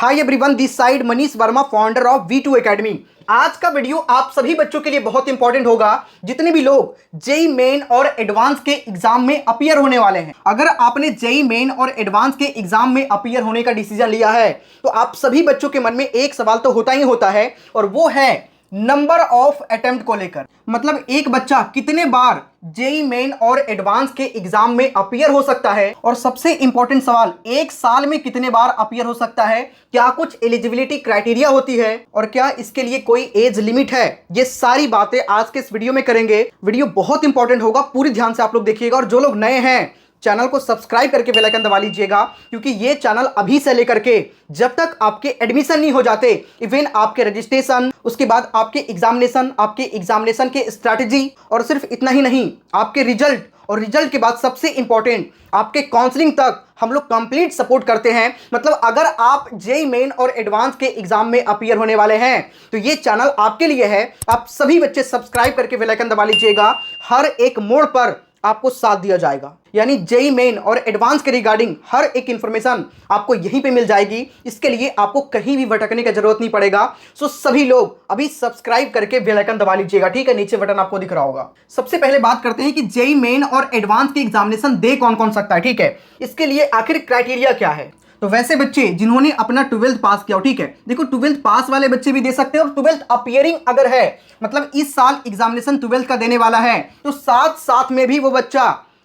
Hi everyone, this side Manish Verma, founder of V2 academy. आज का video आप सभी बच्चों के लिए बहुत इंपॉर्टेंट होगा, जितने भी लोग जेई मेन और एडवांस के एग्जाम में अपीयर होने वाले हैं। अगर आपने जेई मेन और एडवांस के एग्जाम में अपीयर होने का डिसीजन लिया है तो आप सभी बच्चों के मन में एक सवाल तो होता ही होता है, और वो है नंबर ऑफ अटेम्प्ट को लेकर। मतलब एक बच्चा कितने बार जेई मेन और एडवांस के एग्जाम में अपीयर हो सकता है, और सबसे इंपॉर्टेंट सवाल, एक साल में कितने बार अपीयर हो सकता है, क्या कुछ एलिजिबिलिटी क्राइटेरिया होती है और क्या इसके लिए कोई एज लिमिट है। ये सारी बातें आज के इस वीडियो में करेंगे। वीडियो बहुत इंपॉर्टेंट होगा, पूरी ध्यान से आप लोग देखिएगा। और जो लोग नए हैं चैनल को सब्सक्राइब करके बेल आइकन दबा लीजिएगा, क्योंकि ये चैनल अभी से लेकर के जब तक आपके एडमिशन नहीं हो जाते, इवन आपके रजिस्ट्रेशन, उसके बाद आपके एग्जामिनेशन के स्ट्रैटेजी, और सिर्फ इतना ही नहीं, आपके रिजल्ट, और रिजल्ट के बाद सबसे इंपॉर्टेंट आपके काउंसलिंग तक हम लोग कंप्लीट सपोर्ट करते हैं। मतलब अगर आप जेई मेन और एडवांस के एग्जाम में अपीयर होने वाले हैं तो ये चैनल आपके लिए है। आप सभी बच्चे सब्सक्राइब करके बेल आइकन दबा लीजिएगा। हर एक मोड़ पर आपको साथ दिया जाएगा, यानी जेई मेन और एडवांस के रिगार्डिंग हर एक इंफॉर्मेशन आपको यहीं पे मिल जाएगी। इसके लिए आपको कहीं भी भटकने की जरूरत नहीं पड़ेगा। सो सभी लोग अभी सब्सक्राइब करके बेल आइकन दबा लीजिएगा, ठीक है? नीचे बटन आपको दिख रहा होगा। सबसे पहले बात करते हैं कि जेई मेन और एडवांस के एग्जामिनेशन दे कौन कौन सकता है, ठीक है? इसके लिए आखिर क्राइटेरिया क्या है? तो वैसे बच्चे जिन्होंने अपना 12th पास किया हो, ठीक है, देखो 12th पास वाले बच्चे भी दे सकते हैं, और 12th अपीयरिंग अगर है, मतलब इस साल एग्जामिनेशन 12th का देने वाला है, तो साथ साथ में भी वो बच्चा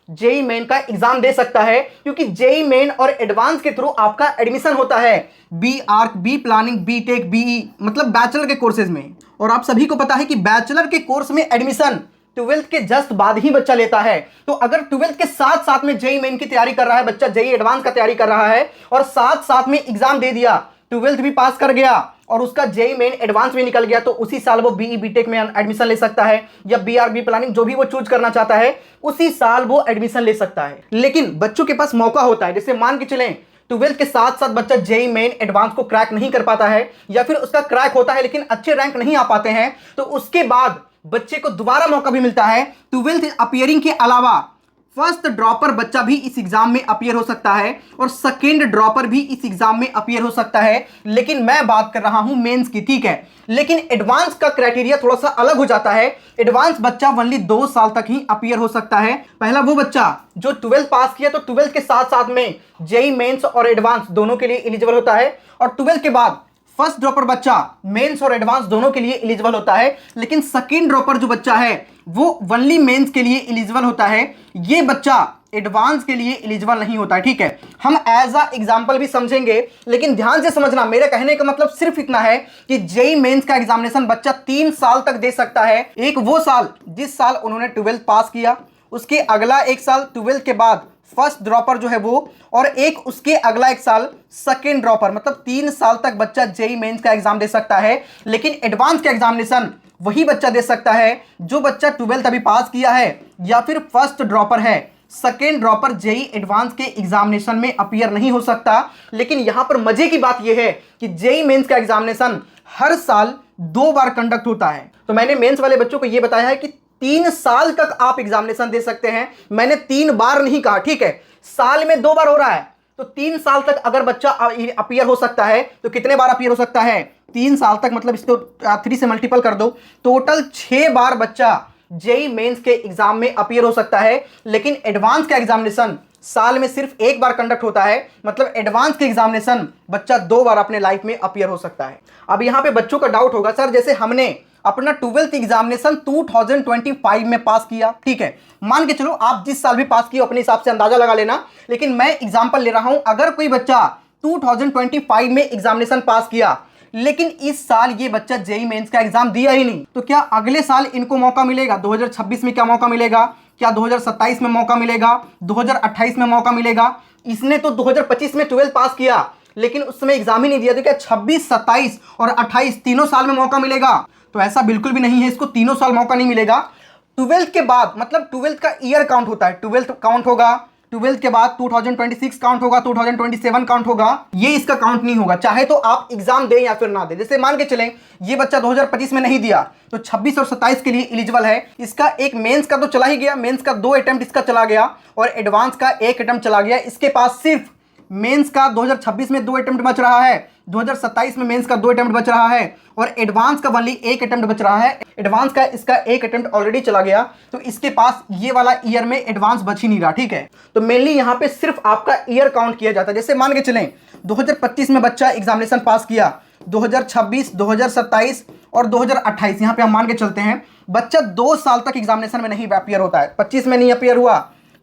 जेई मेन का एग्जाम दे सकता है, क्योंकि जेई मेन और एडवांस के थ्रू आपका एडमिशन होता है B arch, B planning, B tech, BE, मतलब बैचलर के कोर्सेज में। और आप सभी को पता है कि बैचलर के कोर्स में एडमिशन 12th के जस्ट बाद ही बच्चा लेता है। तो अगर 12th के साथ साथ में जेई मेन की तैयारी कर रहा है बच्चा, जेई एडवांस का तैयारी कर रहा है, और साथ साथ में एग्जाम दे दिया, 12th भी पास कर गया और उसका जेई मेन एडवांस भी निकल गया, तो उसी साल वो बीई बीटेक में एडमिशन ले सकता है, या बीआर बी प्लानिंग जो भी वो चूज करना चाहता है, उसी साल वो एडमिशन ले सकता है। लेकिन बच्चों के पास मौका होता है, जैसे मान के चलें 12th के साथ साथ बच्चा जेई मेन एडवांस को क्रैक नहीं कर पाता है, या फिर उसका क्रैक होता है लेकिन अच्छे रैंक नहीं आ पाते हैं, तो उसके बाद बच्चे को दोबारा मौका भी मिलता है। 12th अपीयरिंग के अलावा फर्स्ट ड्रॉपर बच्चा भी इस एग्जाम में अपीयर हो सकता है, और सेकेंड ड्रॉपर भी इस एग्जाम में अपीयर हो सकता है। लेकिन मैं बात कर रहा हूं मेंस की, ठीक है? लेकिन एडवांस का क्राइटेरिया थोड़ा सा अलग हो जाता है। एडवांस बच्चा ओनली 2 साल तक ही अपीयर हो सकता है। पहला वो बच्चा जो 12th पास किया, तो 12th के साथ साथ में जेई मेंस और एडवांस दोनों के लिए एलिजिबल होता है, और 12th के बाद फर्स्ट ड्रॉपर बच्चा मेंस और एडवांस दोनों के लिए एलिजिबल होता है। लेकिन सेकेंड ड्रॉपर जो बच्चा है वो ओनली मेंस के लिए एलिजिबल होता है। ये बच्चा एडवांस के लिए एलिजिबल नहीं होता है, ठीक है? हम एज अ एग्जांपल भी समझेंगे, लेकिन ध्यान से समझना, मेरे कहने का मतलब सिर्फ इतना है कि जेई मेंस का एग्जामिनेशन बच्चा 3 साल तक दे सकता है। एक वो साल जिस साल उन्होंने 12th पास किया, उसके अगला एक साल 12th के बाद फर्स्ट ड्रॉपर जो है वो, और एक उसके अगला एक साल सेकेंड ड्रॉपर, मतलब 3 साल तक बच्चा जेई मेंस का एग्जाम दे सकता है। लेकिन एडवांस का एग्जामिनेशन वही बच्चा दे सकता है जो बच्चा 12th अभी पास किया है, या फिर फर्स्ट ड्रॉपर है। सेकेंड ड्रॉपर जेई एडवांस के एग्जामिनेशन में अपीयर नहीं हो सकता। लेकिन यहां पर मजे की बात यह है कि जेई मेंस का एग्जामिनेशन हर साल 2 बार कंडक्ट होता है। तो मैंने मेंस वाले बच्चों को यह बताया है कि 3 साल तक आप एग्जामिनेशन दे सकते हैं। मैंने 3 बार नहीं कहा, ठीक है? साल में 2 बार हो रहा है, तो 3 साल तक अगर बच्चा अपीयर हो सकता है तो कितने बार अपीयर हो सकता है? 3 साल तक, मतलब इसको 3 से मल्टीपल कर दो, टोटल 6 बार बच्चा जेई मेंस के एग्जाम में अपीयर हो सकता है। लेकिन एडवांस का एग्जामिनेशन साल में सिर्फ 1 बार कंडक्ट होता है। मतलब एडवांस के एग्जामिनेशन बच्चा 2 बार अपने लाइफ में अपीयर हो सकता है। अब यहां पे बच्चों का डाउट होगा, सर जैसे हमने अपना 12th एग्जामिनेशन 2025 में पास किया, ठीक है? मान के चलो आप जिस साल भी पास किया अपने हिसाब से अंदाजा लगा लेना, लेकिन मैं एग्जांपल ले रहा हूं। अगर कोई बच्चा 2025 में एग्जामिनेशन पास किया, लेकिन इस साल ये बच्चा जेई मेंस का एग्जाम दिया ही नहीं, तो क्या अगले साल इनको मौका मिलेगा? 2026 में क्या मौका मिलेगा? क्या 2027 में मौका मिलेगा? 2028 में मौका मिलेगा? इसने तो 2025 में 12th पास किया, लेकिन उस समय एग्जाम ही नहीं दिया, तो क्या 26, 27 और 28 तीनों साल में मौका मिलेगा? तो ऐसा बिल्कुल भी नहीं है, इसको तीनों साल मौका नहीं मिलेगा। 12th के बाद, मतलब 12th का ईयर काउंट होता है, 12th काउंट होगा, 12th के बाद 2026 काउंट होगा, 2027 काउंट होगा, ये इसका काउंट नहीं होगा, चाहे तो आप एग्जाम दें या फिर ना दें। जैसे मान के चलें ये बच्चा 2025 में नहीं दिया, तो 26 और 27 के लिए एलिजिबल है। इसका एक मेंस का तो चला ही गया, मेंस का 2 अटेम्प्ट इसका चला गया, और एडवांस का 1 अटेम्प्ट चला गया। इसके पास सिर्फ मेंस का 2026 में 2 अटेम्प्ट बच रहा है, 2027 में मेंस का 2 अटेम्प्ट बच रहा है और एडवांस का वनली 1 अटेम्प्ट बच रहा है। एडवांस का इसका 1 अटेम्प्ट ऑलरेडी चला गया, तो इसके पास ये वाला ईयर में एडवांस बच ही नहीं रहा, ठीक है। तो मेनली यहाँ पे सिर्फ आपका ईयर काउंट किया जाता है। जैसे मान के चलें 2025 में बच्चा एग्जामिनेशन पास किया, 2026, 2027 और 2028 यहाँ पे हम मान के चलते हैं बच्चा 2 साल तक एग्जामिनेशन में नहीं अपीयर होता है। 25 में नहीं अपीयर हुआ,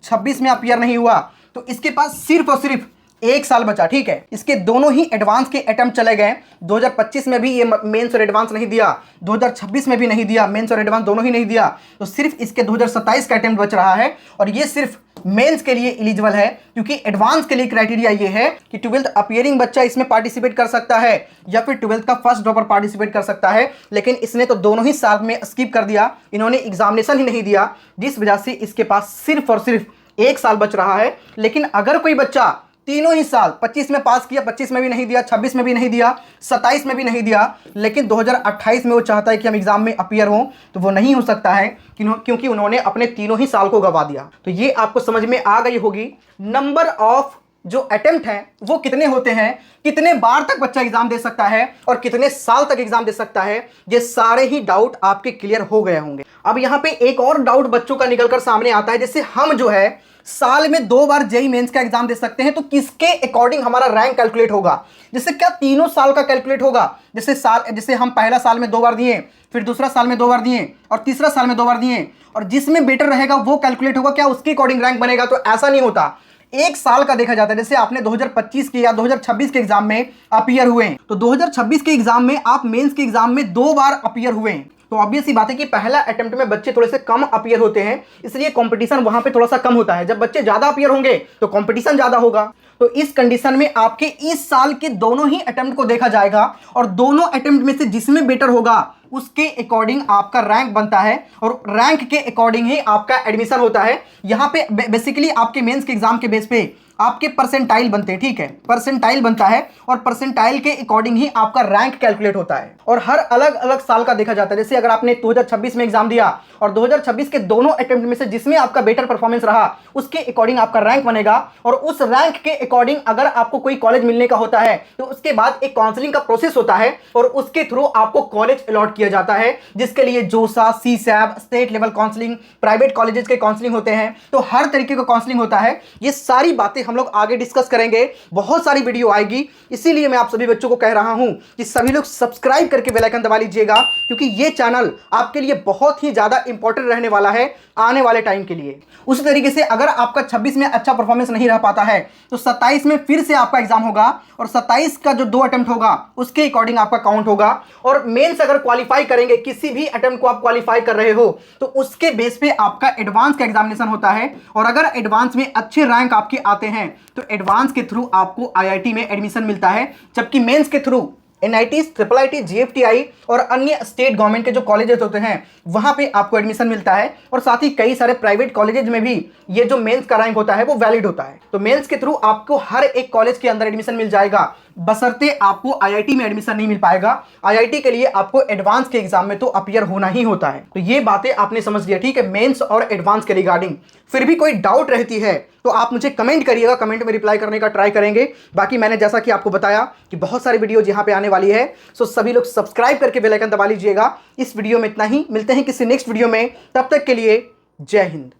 26 में अपीयर नहीं हुआ, तो इसके पास सिर्फ और सिर्फ 1 साल बचा, ठीक है। इसके दोनों ही एडवांस के अटेम्प्ट चले गए। 2025 में भी ये मेंस और एडवांस नहीं दिया, 2026 में भी नहीं दिया, मेंस और एडवांस दोनों ही नहीं दिया, तो सिर्फ इसके 2027 का अटेम्प्ट बच रहा है। और ये सिर्फ मेंस के लिए एलिजिबल है, क्योंकि एडवांस के लिए क्राइटेरिया ये है कि 12th अपीयरिंग बच्चा इसमें पार्टिसिपेट कर सकता है या फिर 12th का फर्स्ट ड्रॉपर पार्टिसिपेट कर सकता है। लेकिन इसने तो दोनों ही साल में स्किप कर दिया, इन्होंने एग्जामिनेशन ही नहीं दिया, जिस वजह से इसके पास सिर्फ और सिर्फ 1 साल बच रहा है। लेकिन अगर कोई बच्चा तीनों ही साल 25 में पास किया, 25 में भी नहीं दिया, 26 में भी नहीं दिया, 27 में भी नहीं दिया, लेकिन 2028 में वो चाहता है कि हम एग्जाम में अपीयर हों, तो वो नहीं हो सकता है क्योंकि उन्होंने अपने तीनों ही साल को गवा दिया। तो ये आपको समझ में आ गई होगी। नंबर ऑफ जो अटेम्प्ट हैं वो कितने होते हैं, कितने बार तक बच्चा एग्जाम दे सकता है और कितने साल तक एग्जाम दे सकता है, ये सारे ही डाउट आपके क्लियर हो गए होंगे। अब यहाँ पे एक और डाउट बच्चों का निकलकर सामने आता है, जैसे हम जो है साल में 2 बार जेईई मेंस का एग्जाम दे सकते हैं, तो किसके अकॉर्डिंग हमारा रैंक कैलकुलेट होगा? जैसे क्या तीनों साल का कैलकुलेट होगा? जैसे हम पहला साल में 2 बार दिए, फिर दूसरा साल में 2 बार दिए और तीसरा साल में 2 बार दिए, और जिसमें बेटर रहेगा वो कैलकुलेट होगा, क्या उसके अकॉर्डिंग रैंक बनेगा? तो ऐसा नहीं होता। 1 साल का देखा जाता है। जैसे आपने 2025 के या 2026 के एग्जाम में अपीयर हुए, तो 2026 के एग्जाम में आप मेंस के एग्जाम में 2 बार अपीयर हुए, तो ऑब्वियस सी बात है कि पहला अटेम्प्ट में बच्चे थोड़े से कम अपीयर होते हैं, इसलिए कंपटीशन वहां पे थोड़ा सा कम होता है। जब बच्चे ज्यादा अपीयर होंगे तो कंपटीशन ज्यादा होगा। तो इस कंडीशन में आपके इस साल के दोनों ही अटेम्प्ट को देखा जाएगा और दोनों अटेम्प्ट में से जिसमें बेटर होगा उसके अकॉर्डिंग आपका रैंक बनता है और रैंक के अकॉर्डिंग ही आपका एडमिशन होता है। यहां पे बेसिकली आपके मेंस के एग्जाम के बेस पे आपके परसेंटाइल बनते हैं, ठीक है, परसेंटाइल बनता है और परसेंटाइल के अकॉर्डिंग ही आपका रैंक कैलकुलेट होता है। और हर अलग अलग साल का देखा जाता है। जैसे अगर आपने 2026 में एग्जाम दिया और 2026 के दोनों अटेम्प्ट में से जिसमें आपका बेटर परफॉर्मेंस रहा उसके अकॉर्डिंग आपका रैंक बनेगा, और उस रैंक के अकॉर्डिंग अगर आपको कोई कॉलेज मिलने का होता है तो उसके बाद एक काउंसलिंग का प्रोसेस होता है और उसके थ्रू आपको कॉलेज अलॉट किया जाता है, जिसके लिए जोसा, CSAB, state level counselling, private colleges के काउंसलिंग होते हैं, तो हर तरीके का काउंसलिंग होता है। ये सारी बातें हम लोग आगे डिस्कस करेंगे, बहुत सारी वीडियो आएगी, इसीलिए मैं आप सभी बच्चों को कह रहा हूं कि सभी लोग सब्सक्राइब करके बेल आइकन दबा लीजिएगा, क्योंकि ये चैनल आपके लिए बहुत ही ज्यादा इंपॉर्टेंट रहने वाला है आने वाले टाइम के लिए। उसी तरीके से अगर आपका 26 में अच्छा परफॉर्मेंस नहीं रह पाता है तो 27 में फिर से आपका एग्जाम होगा और 27 का जो 2 अटेम्प्ट होगा उसके अकॉर्डिंग आपका काउंट होगा। और मेंस अगर क्वालिफाई करेंगे, किसी भी अटेम्प्ट को आप क्वालिफाई कर रहे हो तो उसके बेस पे आपका एडवांस का एग्जामिनेशन होता है, और अगर एडवांस में अच्छे रैंक आपके आते हैं तो एडवांस के थ्रू आपको आईआईटी में एडमिशन मिलता है, जबकि मेंस के through NIT, triple IT, GFTI और अन्य स्टेट गवर्नमेंट के जो कॉलेजेस होते हैं वहां पे आपको एडमिशन मिलता है। और साथ ही कई सारे प्राइवेट कॉलेजेस में भी ये जो मेंस का रैंक होता है वो वैलिड होता है। तो मेंस के थ्रू आपको हर एक कॉलेज के अंदर एडमिशन मिल जाएगा, बशर्ते आपको आईआईटी में एडमिशन नहीं मिल पाएगा। आईआईटी के लिए आपको एडवांस के एग्जाम में तो अपीयर होना ही होता है। तो ये बातें आपने समझ लिया, ठीक है, मेंस और एडवांस के रिगार्डिंग। फिर भी कोई डाउट रहती है तो आप मुझे कमेंट करिएगा, कमेंट में रिप्लाई करने का ट्राई करेंगे। बाकी मैंने जैसा कि आपको बताया कि बहुत सारी वीडियोज यहाँ पे आने वाली है, सो सभी लोग सब्सक्राइब करके बेल आइकन दबा लीजिएगा। इस वीडियो में इतना ही, मिलते हैं किसी नेक्स्ट वीडियो में, तब तक के लिए जय हिंद।